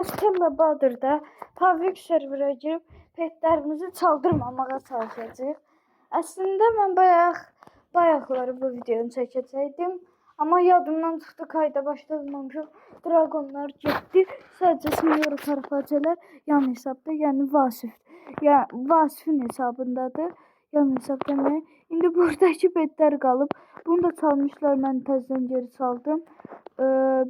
Stella Badır'da Pavlik serverə girib petlərimizi çaldırmamağa çalışacağıq. Əslində mən bayaqları bu videonu çəkəcəkdim. Amma yadımdan çıxdı, kayda başlamamışım. Dragonlar getdi. Sadəcə Sinyor Karpacələr yan hesabda, yəni Vasif. Yəni Vasifin hesabındadır. Yan hesab demək. İndi buradakı petlər qalıb. Bunu da çalmışlar, mən təzədən geri saldım.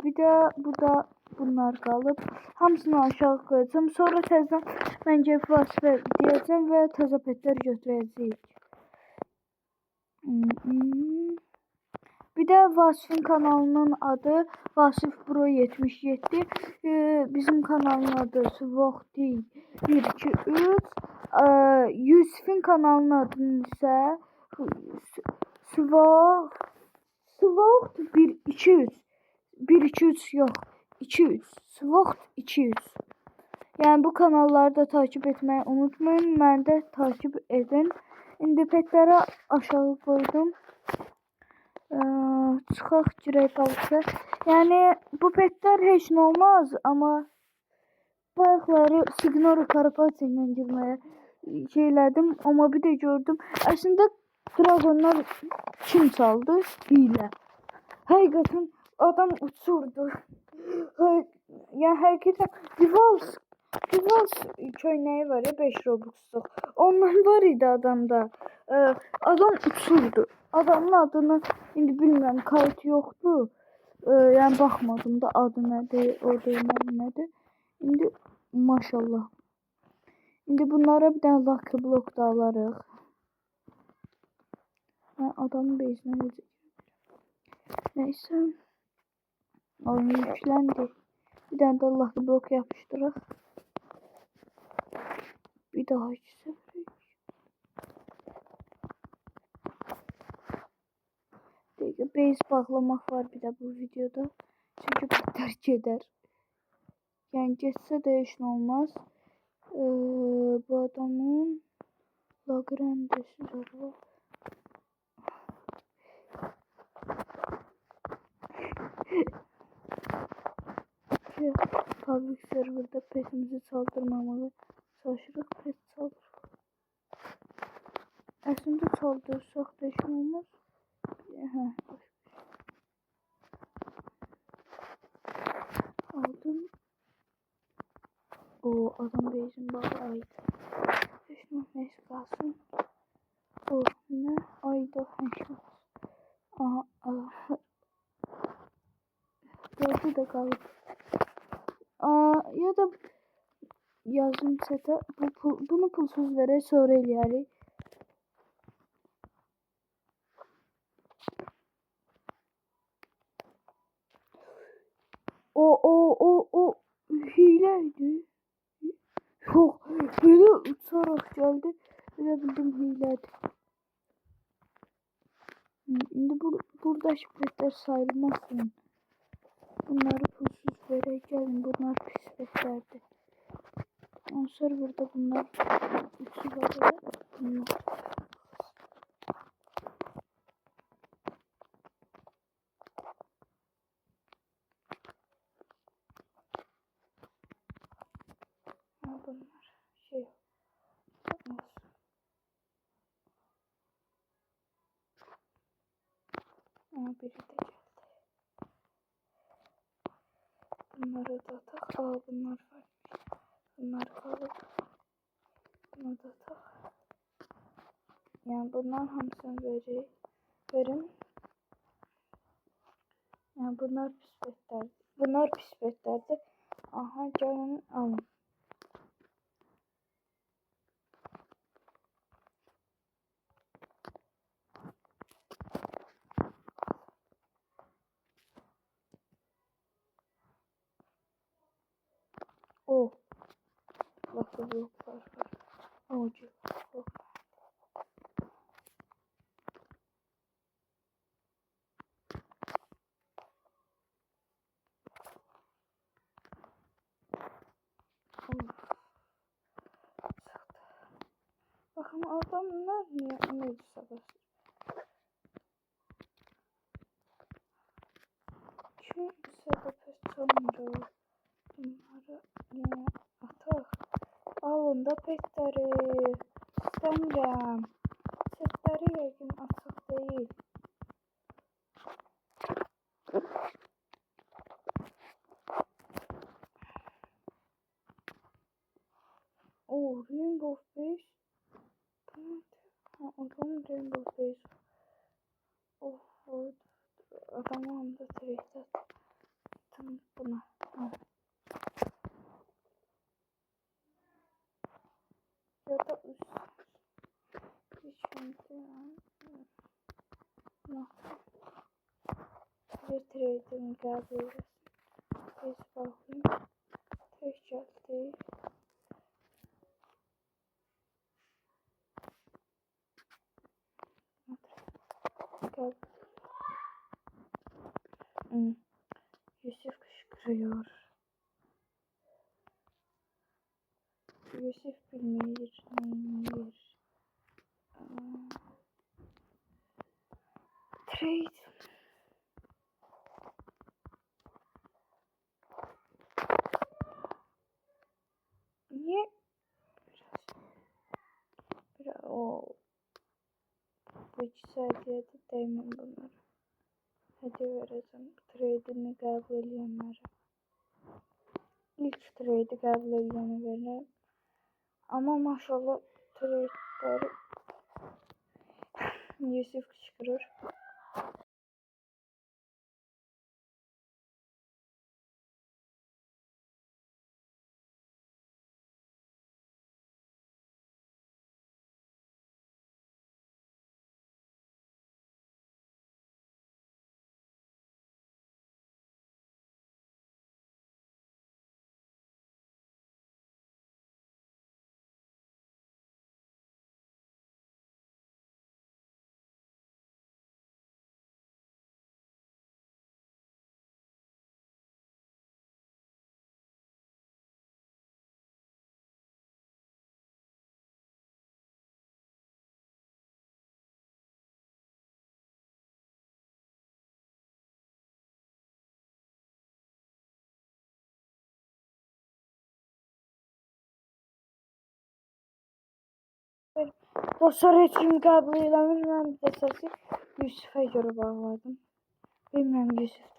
Bir də burada bunlar qalıb. Hamısını aşağı qoyacağım. Sonra təzədən mən gəlib Vasifə deyəcəm və təzə petlər götürəcəyik. Bir də Vasifin kanalının adı Vasif Pro 77. Bizim kanalın adı Svoxti 123. Yusifin kanalının adını isə Svoxt 123. 123 yox, 200. Svoxt 200. Yəni bu kanalları da takip etmeyi unutmayın. Məni də takip edin. İndi petləri aşağı qoydum. Çıxaq girək balıqsa. Yəni bu petlər heç nə olmaz, amma bayaqları Signor Karpatya ilə girməyə şeylədim, amma bir də gördüm. Əslində dragonlar kim çaldı? Hiylə. Həqiqətən adam uçurdu. Yəni həqiqətən Rivals köynəyi var ya 5 Robux'luq. Ondan var idi adamda. Adam uçurdu. Adamın adını indi bilmirəm, kayıt yoxdur. Yəni baxmadım da adı nədir, o deyilməm nədir. İndi maşallah. İndi bunlara bir dənə Lucky Block da alarıq. Adamın base'ine necə? Neyse. Oyun yükləndi. Bir dənə də Lucky Block yapışdıraq. Bir daha seferek. Base bağlamak var bir de bu videoda. Çünkü bu terk eder. Yani geçse de hiç ne olmaz. Bu adamın Lagrandesi var. Public serverda petimizi çaldırmamalı. Çalışırıq, pet çaldır. Əslində çaldırsak da heç nə olmaz. Aldım. O adam beyzin bağı aydı. Heç nə neyse qalsın. O nə? Ayda heç nə. Aha. Dördü də qalıb. Ya da yazım sete bunu pulsuz verək, sonra eləyərik. O hileydi. Yox, belə uçaraq gəldi. Elə bildim hilədir. İndi buradakı petlər sayılmasın. Bunları pulsuz verək, gəlin. Bunlar pis petlərdir. Sonra burada bunlar üçü var. Bunlar. Bunlar şey olmaz. Biri de geldi. Bunları da tak. Bunlar var. Bunlar kalır. Bunu da tak. Yani bunlar hamısını verim. Yani bunlar pis petlerdir. Bunlar pis petlerdir. Aha gelin alın. O. Bakın bloklar var. Avucu. Bakın adamlar niye sabah? Kimse de pes çalmıyor. Bunları yine atak. Alın da petleri. İstəmirəm. Setləri yəqin açıq deyil. Rainbow 5. Tamam. Ha, adam Rainbow 5. Adamı da trade attım buna. Ha. Ya da hiç bir trade'imi qəbul edesin. Biz bakayım. Tek geldi. Qəbul. Yusuf kışkırıyor. Yusuf bilmeyir, neyir. Trade. Niye? Biraz o. Bu 2 sadiyede değmem bunları. Hediye vereceğim. Trade'ini kabul edenlere. İlk trade'i kabul edene veririm. Ama maşallah trade'leri Yusuf kışkırır. Dostlar etkim kabul eləmir. Mən bir də səsi Yusuf'a görə bağladım. Bilmirəm Yusuf.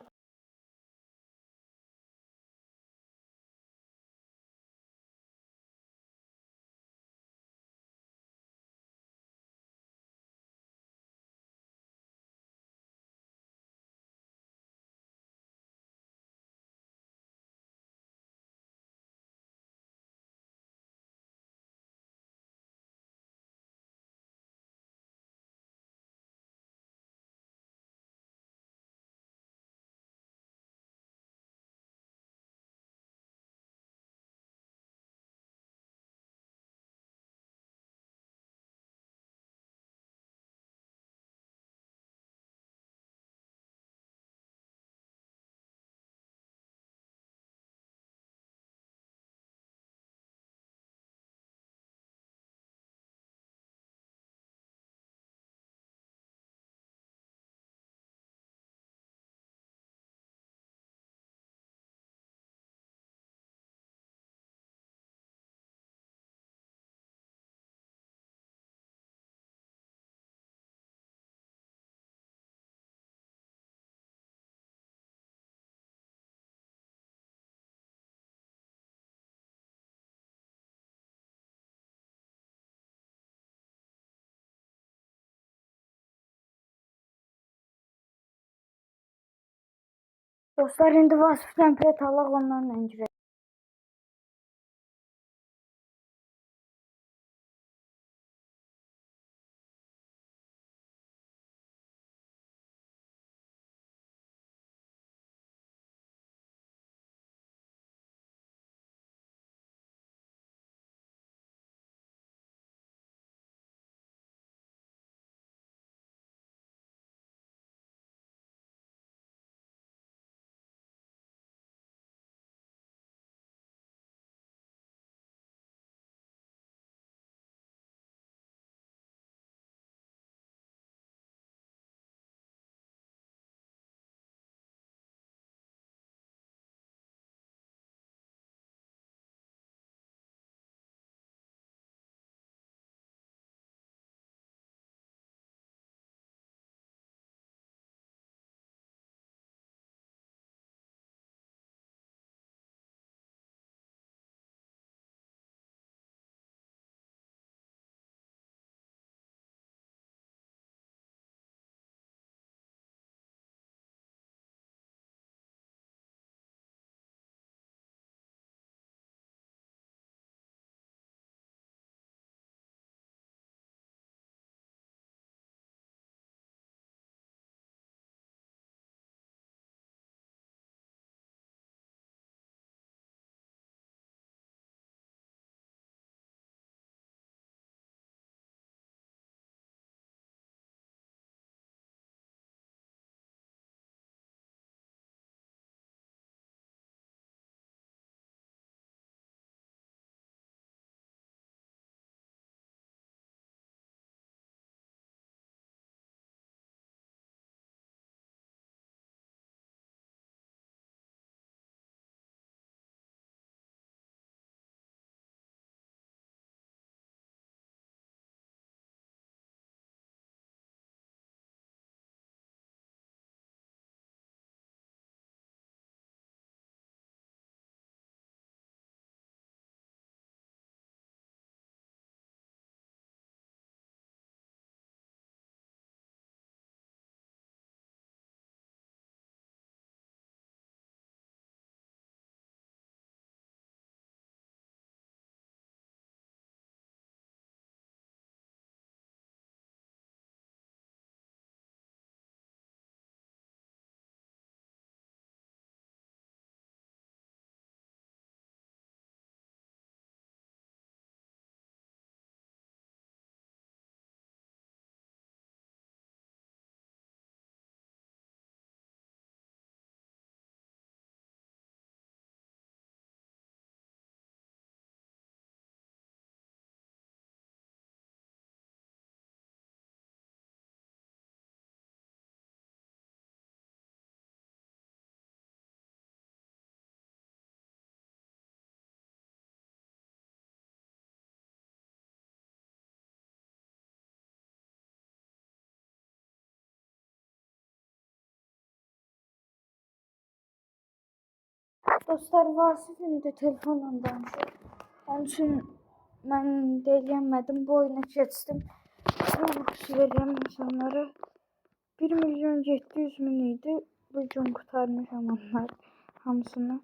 Dostlar indi Vasifdən pet alaq onlarla girək. Dostlar, Vasif indi telefonla danışır. Onun üçün mən deyilmədim, bu oyuna keçdim. Robux verirəm insanlara. 1.700.000 idi. Bu gün qurtarmışam onlar hamısını.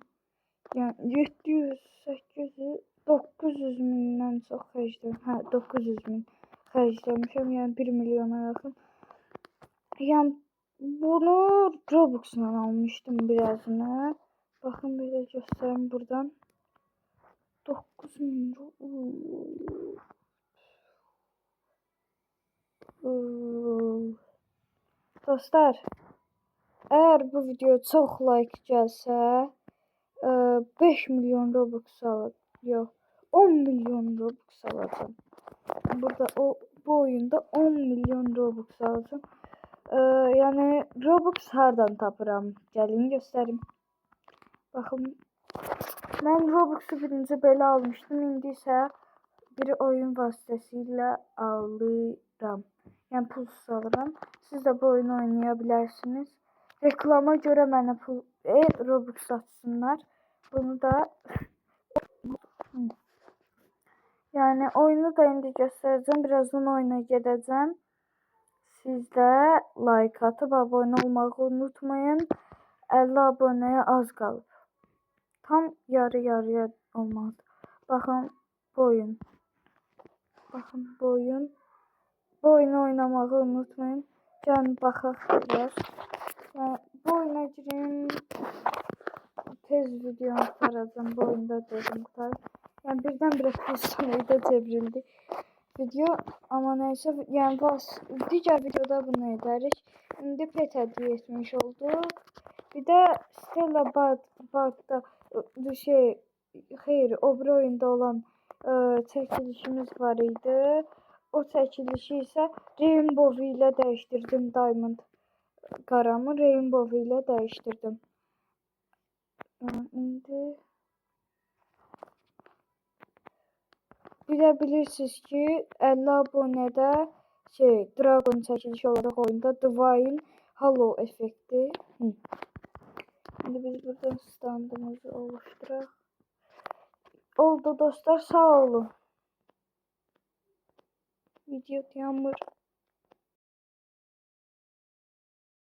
Yəni 700, 800, 900 mindən çox xərclədim. Hə, 900 min xərcləmişəm. Yəni 1 milyona yaxın. Yəni bunu Robux'la almışdım birazını. Bakın böyle göstereyim buradan. 9.000. Dostlar, eğer bu video çok like gelse 5 milyon Robux alacağım. Yok, 10 milyon Robux alacağım. Burada bu oyunda 10 milyon Robux alacağım. Yani Robux hardan tapıram? Gelin göstereyim. Bakın, ben Robux'u birinci belə almışdım. İndi isə bir oyun vasitəsilə alıram. Yəni pulsuz alıram. Siz de bu oyunu oynayabilirsiniz. Reklama göre mənə Robux atsınlar. Bunu da yani oyunu da indi göstereceğim. Birazdan oyuna gedəcəm. Siz de like atıp abone olmayı unutmayın. 50 aboneye az qalıb. Tam yarı-yarıya olmaz. Bakın bu oyun. Bakın bu oyun. Bu oyunu oynamağı unutmayın. Gəlin baxaq biraz. Yani bu oyuna girin. Tez video ataracağım. Bu oyunda dedim qutar. Yani birden-birə personayda çevrildi video. Ama neyse, yani diğer videoda bunu ederiz. İndi pet hediye etmiş olduk. Bir de Stella Bard'da hayır, o bir oyunda olan çekilişimiz var idi. O çekilişi ise Rainbow ile değiştirdim. Diamond qaramı Rainbow ile değiştirdim. İndi bilebilirsiniz ki 50 abonede Dragon çekilişi olarak oyunda Divine Halo efekti. Şimdi biz buradan standımızı oluşturaq. Oldu dostlar, sağ olun. Video dayanmır.